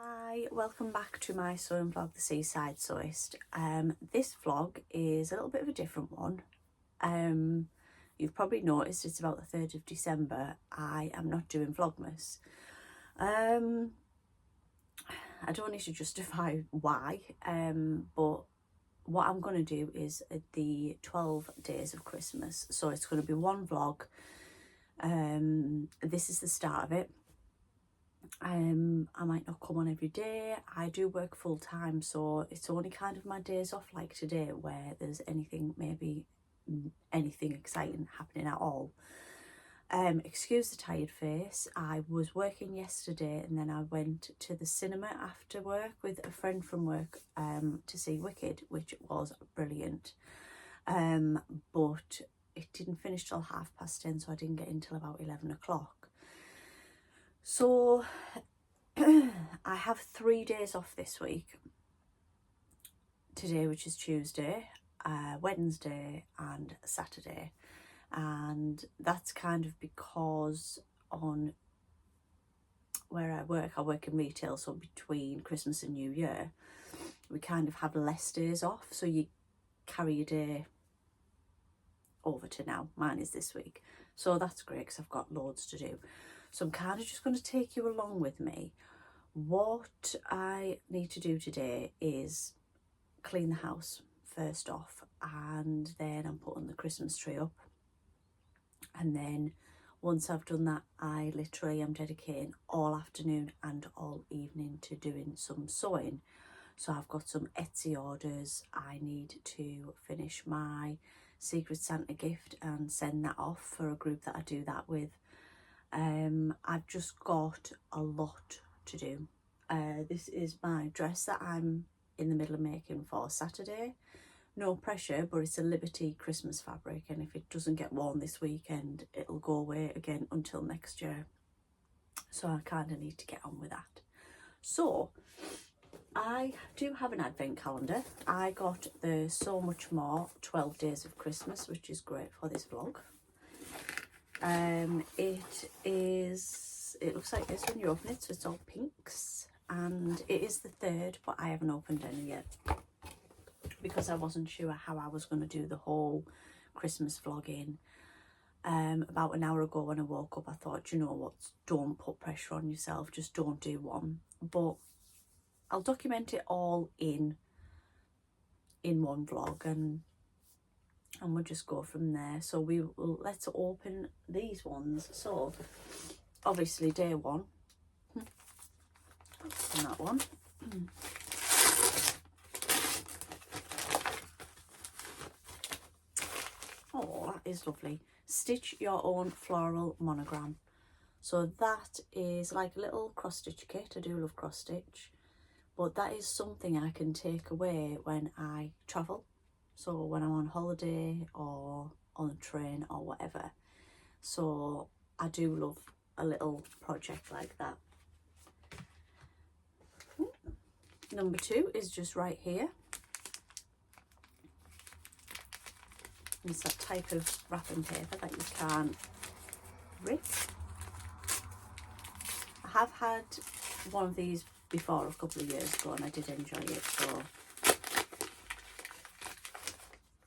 Hi, welcome back to my sewing vlog, The Seaside Sewist. This vlog is a little bit of a different one. You've probably noticed it's about the 3rd of December. I am not doing Vlogmas. I don't need to justify why, but what I'm going to do is the 12 days of Christmas. So it's going to be one vlog. This is the start of it. I might not come on every day. I do work full time, so it's only kind of my days off like today where there's anything exciting happening at all. Excuse the tired face. I was working yesterday and then I went to the cinema after work with a friend from work to see Wicked, which was brilliant. But it didn't finish till 10:30, so I didn't get in till about 11 o'clock. So I have 3 days off this week. Today, which is Tuesday, Wednesday and Saturday. And that's kind of because on where I work in retail, so between Christmas and New Year, we kind of have less days off. So you carry your day over to now. Mine is this week. So that's great because I've got loads to do. So I'm kind of just going to take you along with me. What I need to do today is clean the house first off, and then I'm putting the Christmas tree up. And then once I've done that, I literally am dedicating all afternoon and all evening to doing some sewing. So I've got some Etsy orders. I need to finish my Secret Santa gift and send that off for a group that I do that with. I've just got a lot to do. This is my dress that I'm in the middle of making for Saturday. No pressure, but it's a Liberty Christmas fabric, and if it doesn't get worn this weekend, it'll go away again until next year. So I kind of need to get on with that. So I do have an advent calendar. I got the So Much More 12 Days of Christmas, which is great for this vlog. It looks like this when you open it, so it's all pinks, and it is the 3rd, but I haven't opened any yet because I wasn't sure how I was going to do the whole Christmas vlogging. About an hour ago when I woke up, I thought, you know what, don't put pressure on yourself, just don't do one. But I'll document it all in one vlog, and we'll just go from there. So let's open these ones. So obviously day one, and that one. Oh, that is lovely. Stitch your own floral monogram. So that is like a little cross stitch kit. I do love cross stitch, but that is something I can take away when I travel. So when I'm on holiday or on a train or whatever. So I do love a little project like that. Number 2 is just right here. It's that type of wrapping paper that you can't rip. I have had one of these before a couple of years ago and I did enjoy it, so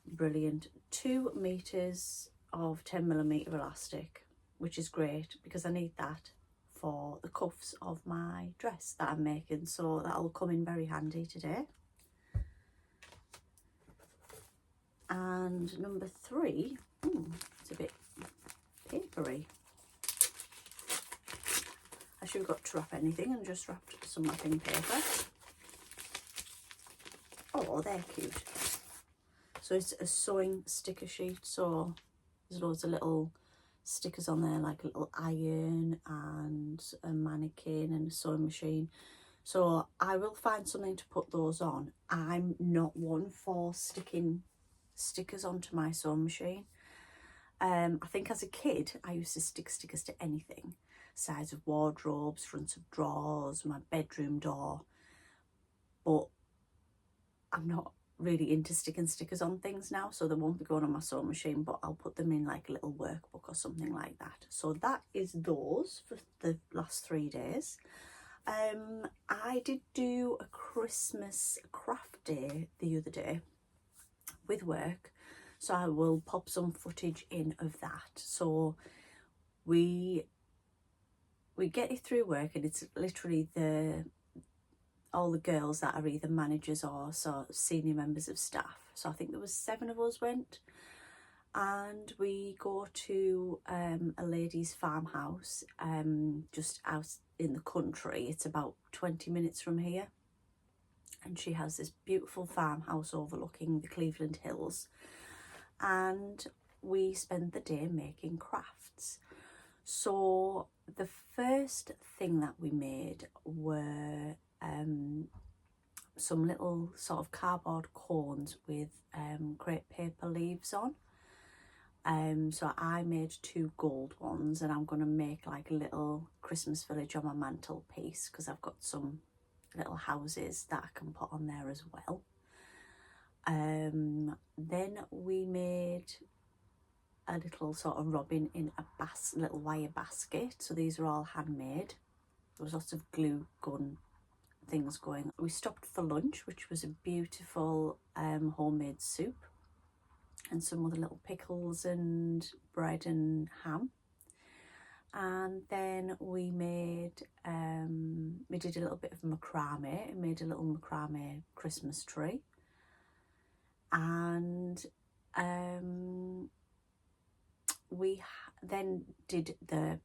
brilliant. 2 meters of 10mm elastic, which is great because I need that for the cuffs of my dress that I'm making, so that'll come in very handy today. And number 3, it's a bit papery. I should have got to wrap anything and just wrapped some wrapping paper. Oh, they're cute. So it's a sewing sticker sheet, so there's loads of little stickers on there, like a little iron and a mannequin and a sewing machine. So I will find something to put those on. I'm not one for sticking stickers onto my sewing machine. I think as a kid I used to stick stickers to anything. Sides of wardrobes, fronts of drawers, my bedroom door. But I'm not really into sticking stickers on things now, so they won't be going on my sewing machine, but I'll put them in like a little workbook or something like that. So that is those for the last 3 days. I did do a Christmas craft day the other day with work, so I will pop some footage in of that. So we get it through work, and it's literally all the girls that are either managers or sort of senior members of staff. So I think there was 7 of us went, and we go to a lady's farmhouse just out in the country. It's about 20 minutes from here, and she has this beautiful farmhouse overlooking the Cleveland Hills, and we spend the day making crafts. So the first thing that we made were some little sort of cardboard cones with crepe paper leaves on. So I made 2 gold ones, and I'm going to make like a little Christmas village on my mantelpiece because I've got some little houses that I can put on there as well. Then we made a little sort of robin in a little wire basket. So these are all handmade. There was lots of glue gun things going. We stopped for lunch, which was a beautiful homemade soup and some other little pickles and bread and ham. And then we did a little bit of macrame and made a little macrame Christmas tree. And we then did the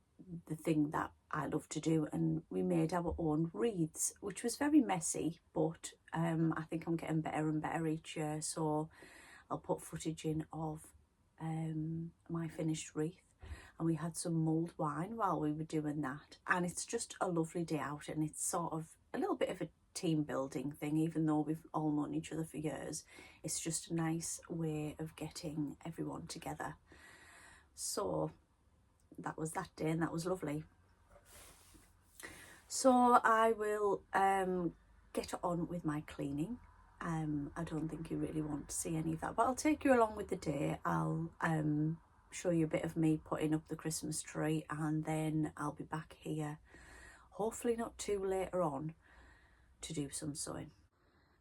thing that I love to do, and we made our own wreaths, which was very messy, but I think I'm getting better and better each year, so I'll put footage in of my finished wreath. And we had some mulled wine while we were doing that, and it's just a lovely day out, and it's sort of a little bit of a team building thing. Even though we've all known each other for years, it's just a nice way of getting everyone together. So that was that day, and that was lovely. So I will get on with my cleaning. I don't think you really want to see any of that, but I'll take you along with the day. I'll show you a bit of me putting up the Christmas tree, and then I'll be back here, hopefully not too later on, to do some sewing.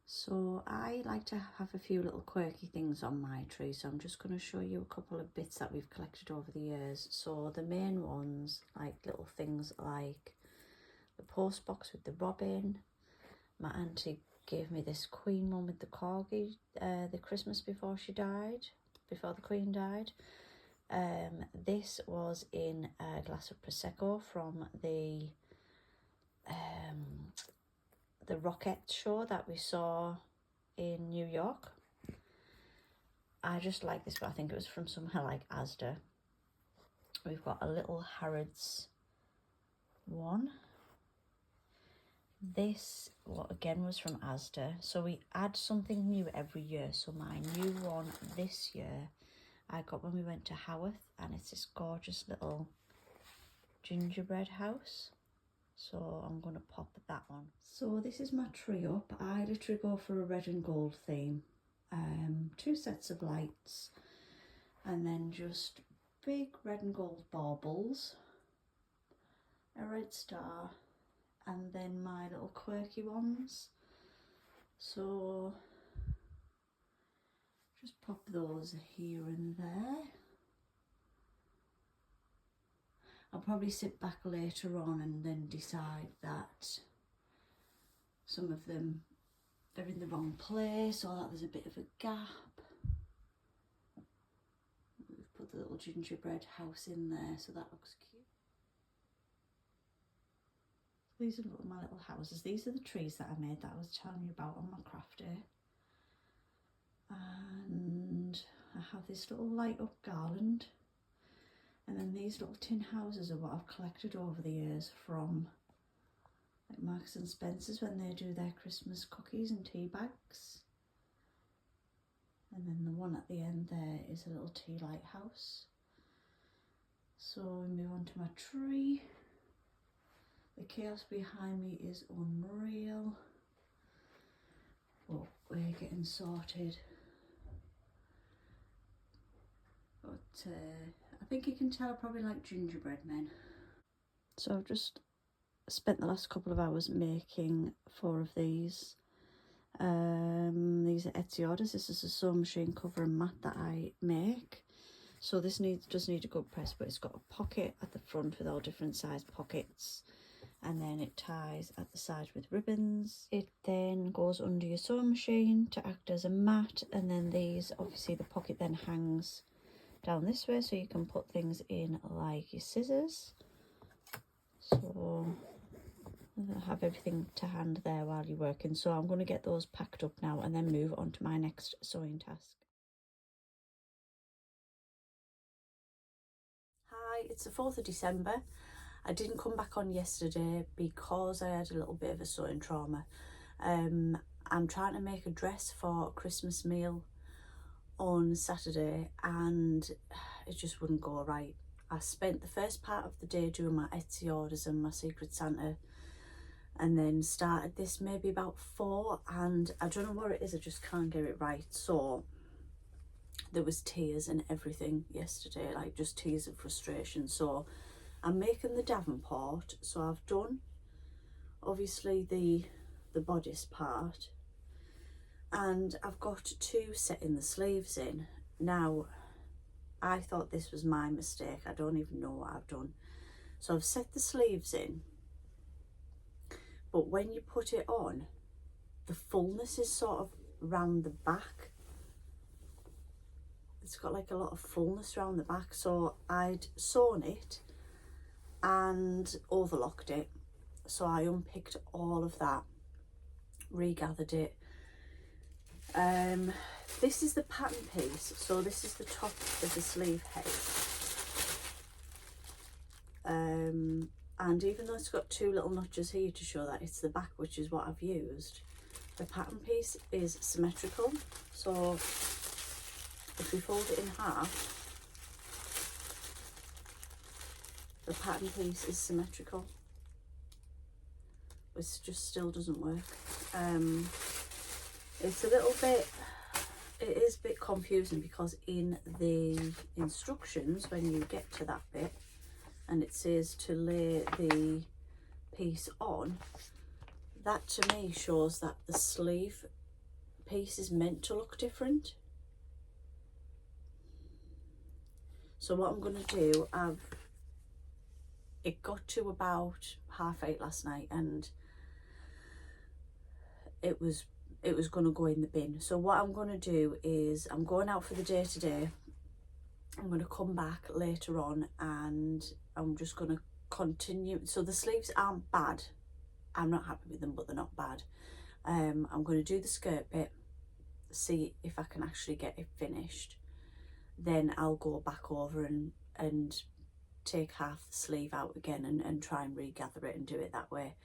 So I like to have a few little quirky things on my tree, so I'm just going to show you a couple of bits that we've collected over the years. So the main ones, like little things like the post box with the robin. My auntie gave me this queen one with the corgi the Christmas before the queen died. This was in a glass of Prosecco from the Rocket show that we saw in New York. I just like this, but I think it was from somewhere like Asda. We've got a little Harrods one. This, again, was from Asda. So we add something new every year. So my new one this year I got when we went to Haworth, and it's this gorgeous little gingerbread house. So I'm going to pop that one. So this is my tree up. I literally go for a red and gold theme. 2 sets of lights, and then just big red and gold baubles, a red star, and then my little quirky ones. So just pop those here and there. I'll probably sit back later on and then decide that some of them are in the wrong place, or that there's a bit of a gap. We've put the little gingerbread house in there, so that looks cute. These are my little houses. These are the trees that I made that I was telling you about on my craft day. And I have this little light up garland. And then these little tin houses are what I've collected over the years from like Marks and Spencer's when they do their Christmas cookies and tea bags. And then the one at the end there is a little tea lighthouse. So we move on to my tree. The chaos behind me is unreal. But we're getting sorted. But I think you can tell I probably like gingerbread men. So I've just spent the last couple of hours making 4 of these. These are Etsy orders. This is a sewing machine cover and mat that I make. So this does need a good press, but it's got a pocket at the front with all different sized pockets, and then it ties at the side with ribbons. It then goes under your sewing machine to act as a mat, and then these, obviously the pocket then hangs down this way so you can put things in like your scissors. So have everything to hand there while you're working. So I'm going to get those packed up now and then move on to my next sewing task. Hi, it's the 4th of December. I didn't come back on yesterday because I had a little bit of a sewing trauma. I'm trying to make a dress for a Christmas meal on Saturday and it just wouldn't go right. I spent the first part of the day doing my Etsy orders and my Secret Santa, and then started this maybe about 4, and I don't know what it is, I just can't get it right. So there was tears and everything yesterday, like just tears of frustration. So I'm making the Davenport. So I've done obviously the bodice part, and I've got 2 setting the sleeves in. Now I thought this was my mistake. I don't even know what I've done. So I've set the sleeves in, but when you put it on, the fullness is sort of round the back. It's got like a lot of fullness around the back. So I'd sewn it and overlocked it. So I unpicked all of that, regathered it. This is the pattern piece. So this is the top of the sleeve head. And even though it's got 2 little notches here to show that it's the back, which is what I've used, the pattern piece is symmetrical. So if we fold it in half, the pattern piece is symmetrical, which just still doesn't work. It's a little bit, it is a bit confusing because in the instructions, when you get to that bit and it says to lay the piece on, that to me shows that the sleeve piece is meant to look different. So what I'm going to do, it got to about 8:30 last night and it was going to go in the bin. So what I'm going to do is, I'm going out for the day today. I'm going to come back later on and I'm just going to continue. So the sleeves aren't bad. I'm not happy with them, but they're not bad. I'm going to do the skirt bit, see if I can actually get it finished. Then I'll go back over and take half the sleeve out again and try and regather it and do it that way.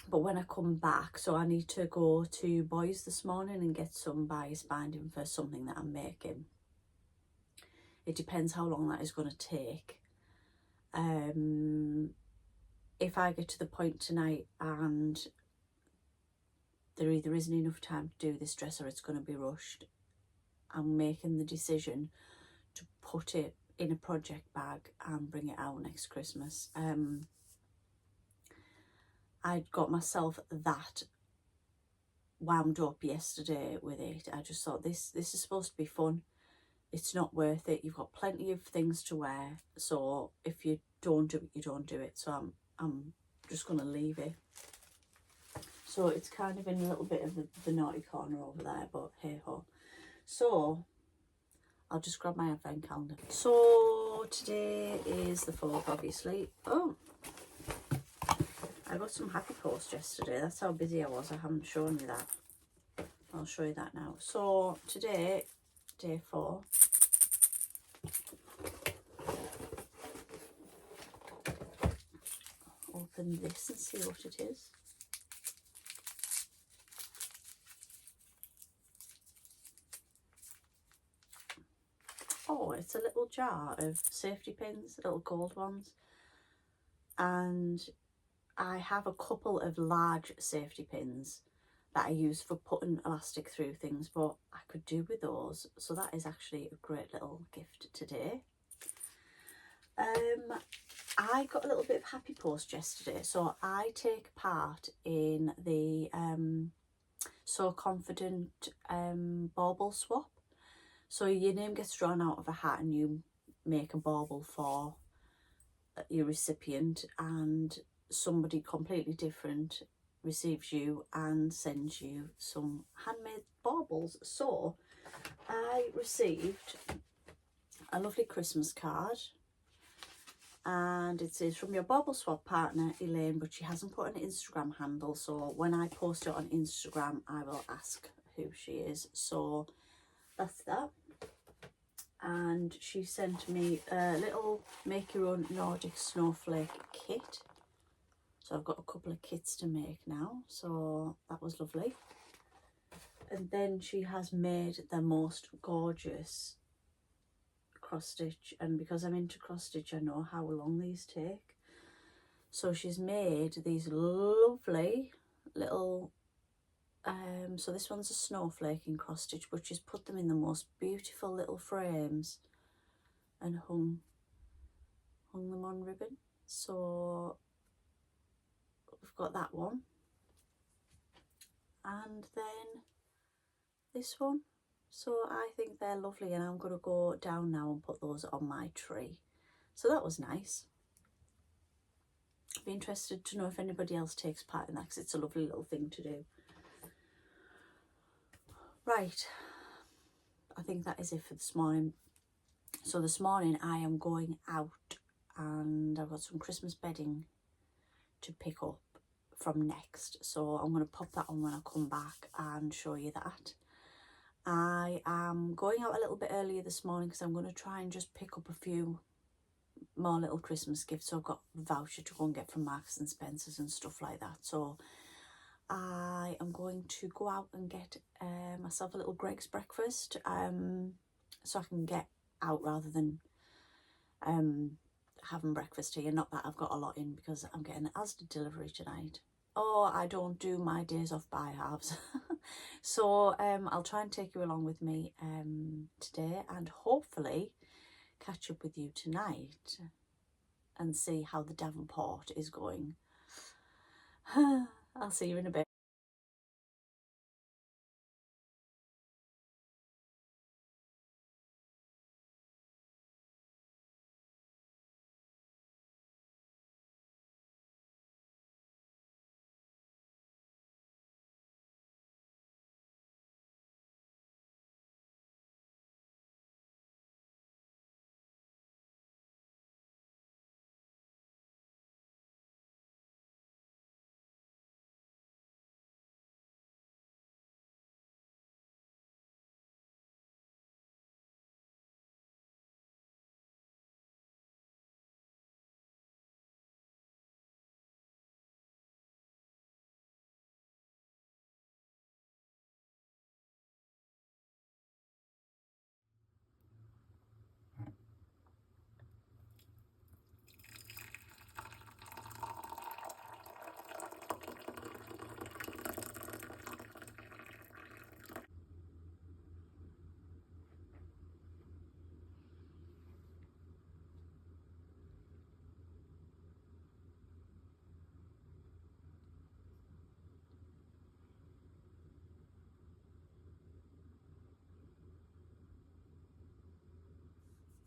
But when I come back, so I need to go to Boys this morning and get some bias binding for something that I'm making. It depends how long that is going to take. If I get to the point tonight and there either isn't enough time to do this dress or it's going to be rushed, I'm making the decision to put it in a project bag and bring it out next Christmas. I'd got myself that wound up yesterday with it. I just thought this is supposed to be fun. It's not worth it. You've got plenty of things to wear. So if you don't do it, you don't do it. So I'm just going to leave it. So it's kind of in a little bit of the naughty corner over there, but hey ho. So I'll just grab my advent calendar. So today is the 4th, obviously. Oh, I got some happy post yesterday. That's how busy I was. I haven't shown you that. I'll show you that now. So today, day 4. Open this and see what it is. Oh, it's a little jar of safety pins, little gold ones. And I have a couple of large safety pins that I use for putting elastic through things, but I could do with those. So that is actually a great little gift today. I got a little bit of happy post yesterday. So I take part in the So Confident bauble swap. So your name gets drawn out of a hat and you make a bauble for your recipient, and somebody completely different receives you and sends you some handmade baubles. So I received a lovely Christmas card, and it says, from your bauble swap partner Elaine, but she hasn't put an Instagram handle, so when I post it on Instagram I will ask who she is. So that's that. And she sent me a little make your own Nordic snowflake kit. So I've got a couple of kits to make now, so that was lovely. And then she has made the most gorgeous cross stitch, and because I'm into cross stitch I know how long these take. So she's made these lovely little so this one's a snowflake in cross stitch, but she's put them in the most beautiful little frames and hung them on ribbon. So we've got that one, and then this one. So I think they're lovely, and I'm going to go down now and put those on my tree. So that was nice. I'd be interested to know if anybody else takes part in that, because it's a lovely little thing to do. Right, I think that is it for this morning. So this morning I am going out, and I've got some Christmas bedding to pick up from Next, so I'm going to pop that on when I come back and show you that. I am going out a little bit earlier this morning because I'm going to try and just pick up a few more little Christmas gifts. So I've got a voucher to go and get from Marks and Spencer's and stuff like that. So I am going to go out and get myself a little Greg's breakfast, so I can get out rather than having breakfast here. Not that I've got a lot in, because I'm getting an Asda delivery tonight. Oh, I don't do my days off by halves. So I'll try and take you along with me today, and hopefully catch up with you tonight and see how the Davenport is going. I'll see you in a bit.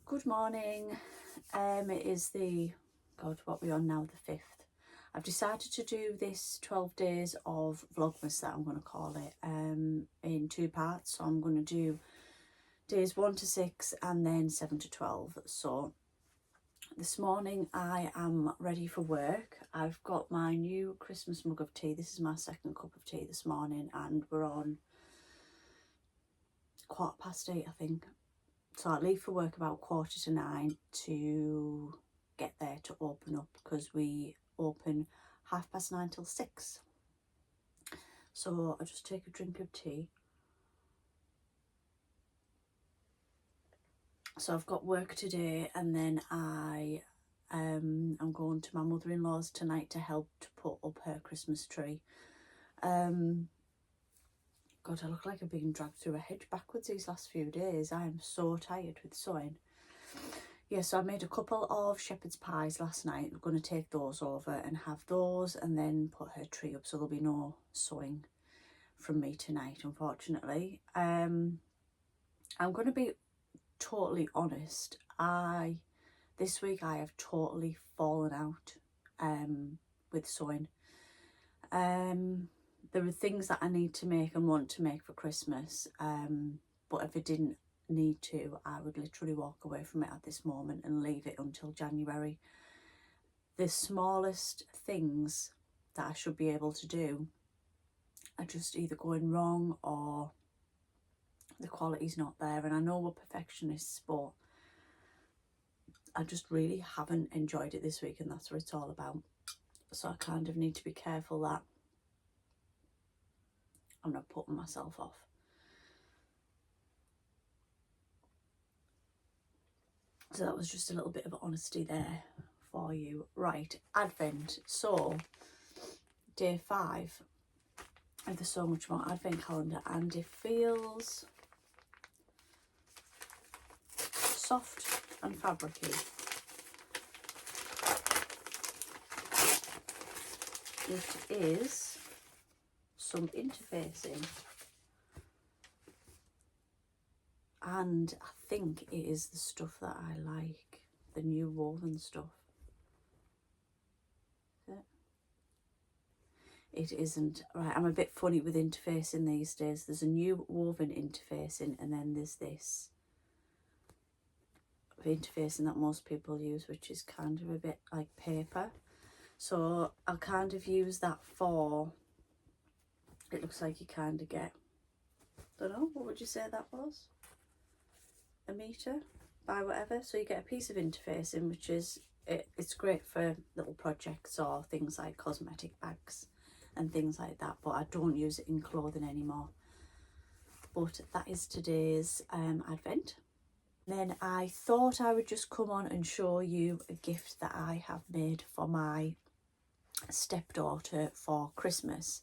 Good morning. It is the, God, what we're on now, the 5th. I've decided to do this 12 days of Vlogmas, that I'm going to call it, in 2 parts. So I'm going to do days 1 to 6 and then 7 to 12. So this morning I am ready for work. I've got my new Christmas mug of tea. This is my 2nd cup of tea this morning, and we're on 8:15, I think. So I leave for work about 8:45 to get there to open up, because we open 9:30 till 6. So I just take a drink of tea. So I've got work today, and then I'm going to my mother-in-law's tonight to help to put up her Christmas tree. God, I look like I've been dragged through a hedge backwards these last few days. I am so tired with sewing. yeah, so I made a couple of shepherd's pies last night. I'm going to take those over and have those and then put her tree up, so there'll be no sewing from me tonight, unfortunately. I'm going to be totally honest. This week I have totally fallen out with sewing. There are things that I need to make and want to make for Christmas, but if I didn't need to, I would literally walk away from it at this moment and leave it until January. The smallest things that I should be able to do are just either going wrong or the quality's not there. And I know we're perfectionists, but I just really haven't enjoyed it this week, and that's what it's all about. So I kind of need to be careful that I'm not putting myself off. So that was just a little bit of honesty there for you. Right, Advent. So day 5, and there's so much more Advent calendar, and it feels soft and fabricy. It is some interfacing, and I think it is the stuff that I like, the new woven stuff. It isn't. Right, I'm a bit funny with interfacing these days. There's a new woven interfacing, and then there's this interfacing that most people use, which is kind of a bit like paper. So I'll kind of use that for, it looks like you kind of get, I don't know, what would you say that was? A metre by whatever. So you get a piece of interfacing, which is, it's great for little projects or things like cosmetic bags and things like that, but I don't use it in clothing anymore. But that is today's Advent. Then I thought I would just come on and show you a gift that I have made for my stepdaughter for Christmas.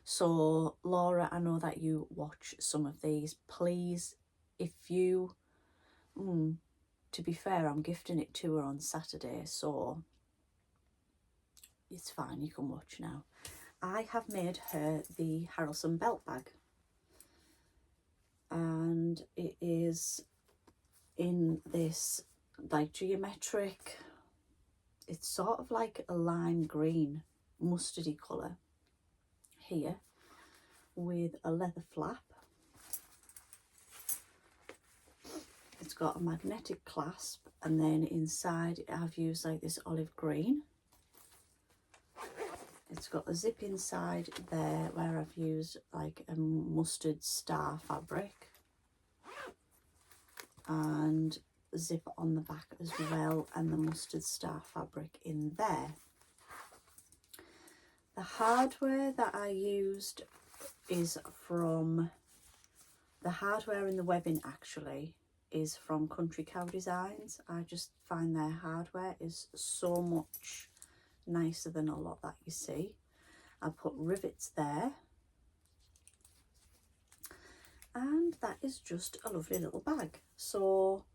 So Laura, I know that you watch some of these. Please, if you, to be fair, I'm gifting it to her on Saturday, so it's fine, you can watch now. I have made her the Harrelson belt bag, and it is in this like geometric, it's sort of like a lime green mustardy colour here, with a leather flap. It's got a magnetic clasp, and then inside I've used like this olive green. It's got a zip inside there where I've used like a mustard star fabric, and zip on the back as well, and the mustard star fabric in there. The hardware that I used is from, the hardware in the webbing actually is from Country Cow Designs. I just find their hardware is so much nicer than a lot that you see. I put rivets there, and that is just a lovely little bag. So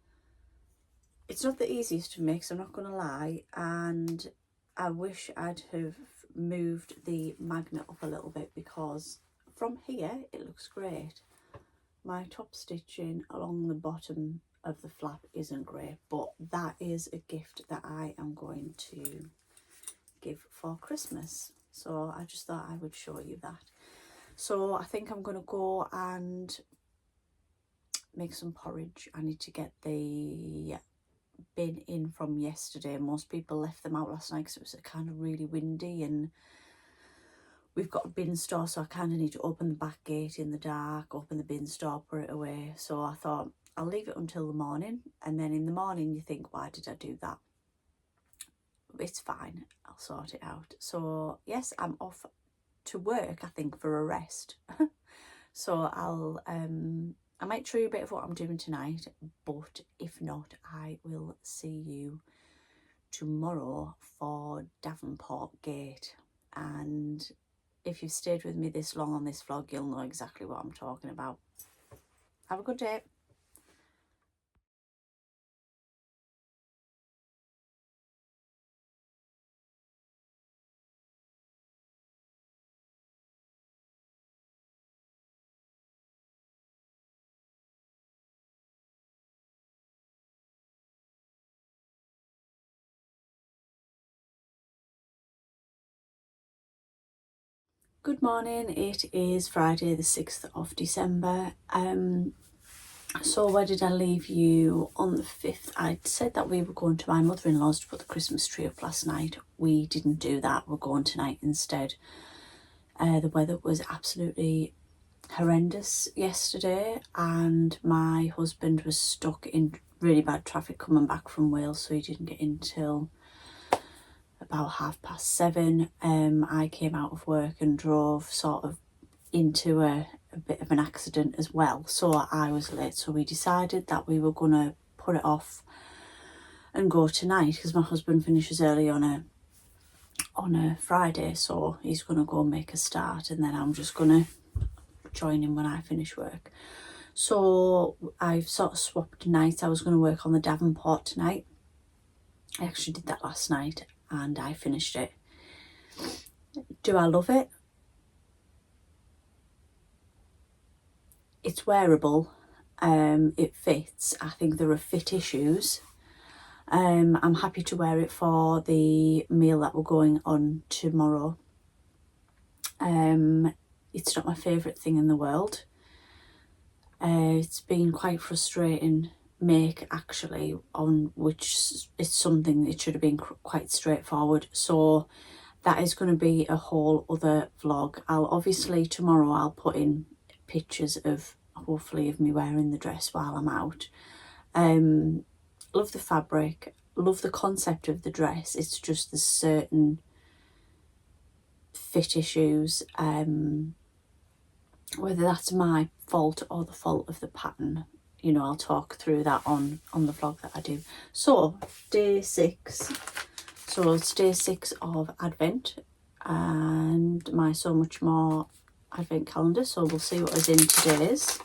it's not the easiest to make, so I'm not going to lie, and I wish I'd have moved the magnet up a little bit, because from here it looks great. My top stitching along the bottom of the flap isn't great, but that is a gift that I am going to give for Christmas. So I just thought I would show you that. So I think I'm going to go and make some porridge. I need to get the bin in from yesterday. Most people left them out last night because it was kind of really windy, and we've got a bin store, so I kind of need to open the back gate in the dark, open the bin store, put it away. So I thought I'll leave it until the morning, and then in the morning you think, why did I do that? It's fine, I'll sort it out. So yes, I'm off to work, I think, for a rest. So I might show you a bit of what I'm doing tonight, but if not, I will see you tomorrow for Davenport Gate. And if you've stayed with me this long on this vlog, you'll know exactly what I'm talking about. Have a good day. Good morning, it is Friday the 6th of December. So where did I leave you on the 5th? I said that we were going to my mother-in-law's to put the Christmas tree up last night. We didn't do that, we're going tonight instead. The weather was absolutely horrendous yesterday and my husband was stuck in really bad traffic coming back from Wales, so he didn't get in till about 7:30. I came out of work and drove sort of into a bit of an accident as well, so I was late. So we decided that we were gonna put it off and go tonight because my husband finishes early on a Friday, so he's gonna go and make a start and then I'm just gonna join him when I finish work. So I've sort of swapped nights. I was going to work on the Davenport tonight. I actually did that last night and I finished it. Do I love it? It's wearable. It fits. I think there are fit issues. I'm happy to wear it for the meal that we're going on tomorrow. It's not my favourite thing in the world. It's been quite frustrating make actually, on which it's something it should have been quite straightforward, so that is going to be a whole other vlog. Obviously tomorrow I'll put in pictures of hopefully of me wearing the dress while I'm out. Love the fabric, love the concept of the dress. It's just the certain fit issues, whether that's my fault or the fault of the pattern, you know, I'll talk through that on the vlog that I do. So day 6, so it's day 6 of Advent and my So Much More Advent calendar, so we'll see what is in today's.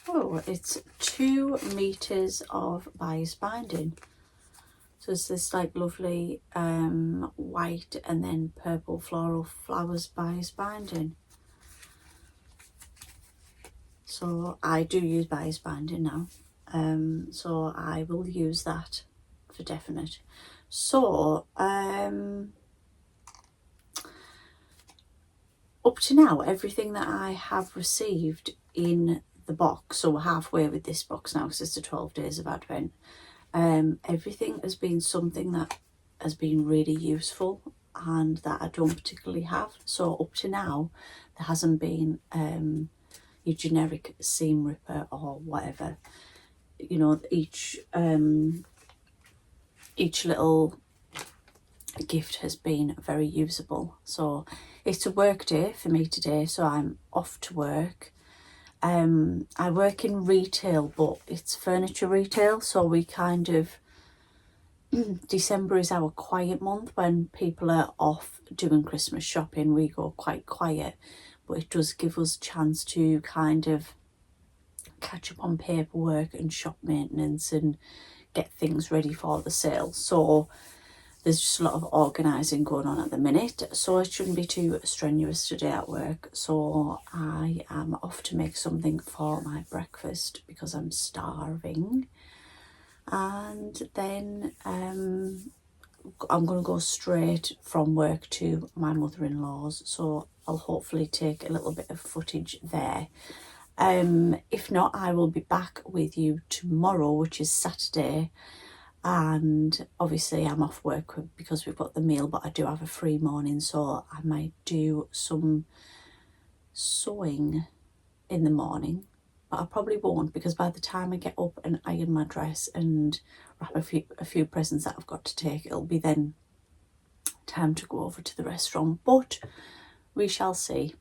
Oh, it's 2 meters of bias binding. So it's this like lovely white and then purple floral flowers bias binding. So I do use bias binding now. So I will use that for definite. So up to now, everything that I have received in the box, so we're halfway with this box now because it's the 12 days of Advent. Everything has been something that has been really useful and that I don't particularly have. So up to now there hasn't been your generic seam ripper or whatever. You know, each little gift has been very usable. So it's a work day for me today, so I'm off to work. I work in retail, but it's furniture retail, so we kind of December is our quiet month. When people are off doing Christmas shopping, we go quite quiet, but it does give us a chance to kind of catch up on paperwork and shop maintenance and get things ready for the sale. So there's just a lot of organising going on at the minute, so it shouldn't be too strenuous today at work. So I am off to make something for my breakfast because I'm starving, and then I'm going to go straight from work to my mother-in-law's, so I'll hopefully take a little bit of footage there. If not, I will be back with you tomorrow, which is Saturday. And obviously I'm off work because we've got the meal, but I do have a free morning, so I might do some sewing in the morning, but I probably won't because by the time I get up and iron my dress and wrap a few presents that I've got to take, it'll be then time to go over to the restaurant, but we shall see.